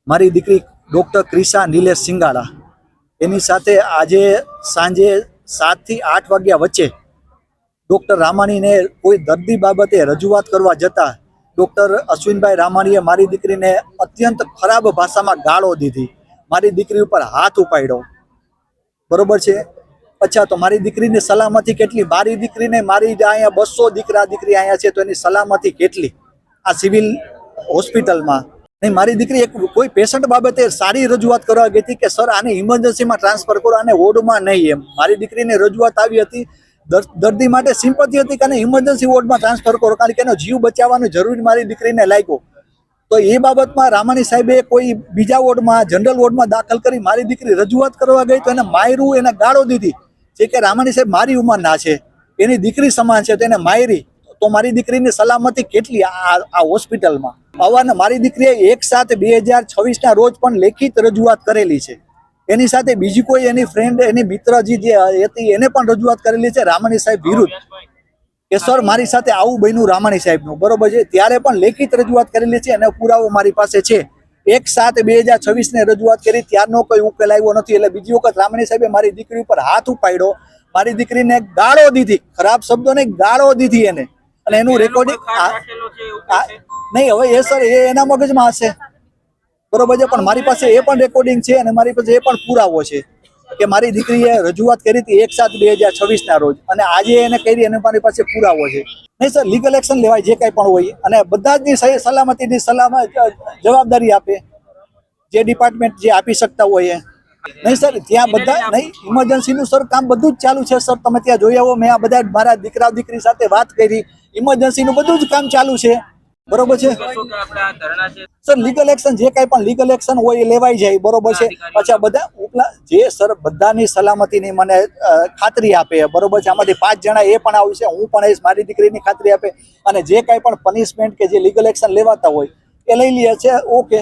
મારી દીકરી ડૉક્ટર ક્રિશા નિલેશ સિંગાળા એની સાથે આજે સાંજે 7 થી 8 વાગ્યા વચ્ચે ડૉક્ટર રામાણીને કોઈ દર્દી બાબતે રજૂઆત કરવા જતાં ડૉક્ટર અશ્વિનભાઈ રામાણીએ મારી દીકરીને અત્યંત ખરાબ ભાષામાં ગાળો દીધી, મારી દીકરી ઉપર હાથ ઉપાડ્યો, બરોબર છે। અચ્છા, તો મારી દીકરીની સલામતી કેટલી? મારી દીકરીને મારી અહીંયા 200 દીકરા દીકરી અહીંયા છે, તો એની સલામતી કેટલી આ સિવિલ હોસ્પિટલમાં? નહીં, મારી દીકરી એક કોઈ પેશન્ટ બાબતે સારી રજૂઆત કરવા ગઈ હતી કે સર આને ઇમરજન્સીમાં ટ્રાન્સફર કરો, આને વોર્ડમાં નહીં એમ મારી દીકરીને રજૂઆત આવી હતી। દર્દી માટે સિમ્પથી હતી કે ઇમરજન્સી વોર્ડમાં ટ્રાન્સફર કરો, કારણ કે એનો જીવ બચાવવાનું જરૂરી મારી દીકરીને લાગ્યો। તો એ બાબતમાં રામાણી સાહેબે કોઈ બીજા વોર્ડમાં જનરલ વોર્ડમાં દાખલ કરી મારી દીકરી રજૂઆત કરવા ગઈ તો એને માર્યું, એને ગાળો દીધી। જે કે રામાણી સાહેબ મારી ઉંમરના છે, એની દીકરી સમાન છે, તો એને મારી, તો મારી દીકરીની સલામતી કેટલી આ હોસ્પિટલમાં? અવારનવાર મારી દીકરીએ 1/7/2026 રોજ પણ લેખિત રજૂઆત કરેલી છે। એની સાથે બીજી કોઈ એની ફ્રેન્ડ, એની મિત્રજી જે હતી એને પણ રજૂઆત કરેલી છે રામાણી સાહેબ વિરુદ્ધ કે સર મારી સાથે આવું બન્યું રામાણી સાહેબનું, બરોબર છે, ત્યારે પણ લેખિત રજૂઆત કરેલી છે અને પુરાવો મારી પાસે છે। 1/7/2026 રજૂઆત કરી, ત્યારનો કોઈ ઉકેલ આવ્યો નથી। એટલે બીજી વખત રામાણી સાહેબે મારી દીકરી ઉપર હાથ ઉપાડ્યો, મારી દીકરીને ગાળો દીધી, ખરાબ શબ્દોને ગાળો દીધી એને, અને એનું રેકોર્ડિંગ નહીં, હવે એ સર એ એના મગજમાં હશે, બરોબર છે, પણ મારી પાસે એ પણ રેકોર્ડિંગ છે અને મારી પાસે એ પણ પુરાવો છે કે મારી દીકરીએ રજૂઆત કરી હતી 1/7/2026 રોજ, અને આજે એને કરી, અને મારી પાસે પુરાવો છે। નહીં સર, લીગલ એક્શન લેવાય જે કાંઈ પણ હોય, અને બધા જ સલામતીની જવાબદારી આપે જે ડિપાર્ટમેન્ટ જે આપી શકતા હોય। નહીં સર, ત્યાં બધા નહીં, ઇમરજન્સીનું સર કામ બધું જ ચાલુ છે સર, તમે ત્યાં જોઈ આવો, મેં આ બધા મારા દીકરા દીકરી સાથે વાત કરી, ઇમરજન્સીનું બધું જ કામ ચાલુ છે, બરોબર છે સર। લીગલ એક્શન જે કાંઈ પણ લીગલ એક્શન હોય એ લેવાઈ જાય, બરોબર છે। અચ્છા, બધા ઉપલા જે સર બધાની સલામતીની મને ખાતરી આપે, બરોબર છે, આમાંથી 5 જણા એ પણ આવશે, હું પણ આવીશ, મારી દીકરીની ખાતરી આપે, અને જે કાંઈ પણ પનિશમેન્ટ કે જે લીગલ એક્શન લેવાતા હોય એ લઈ લે છે, ઓકે।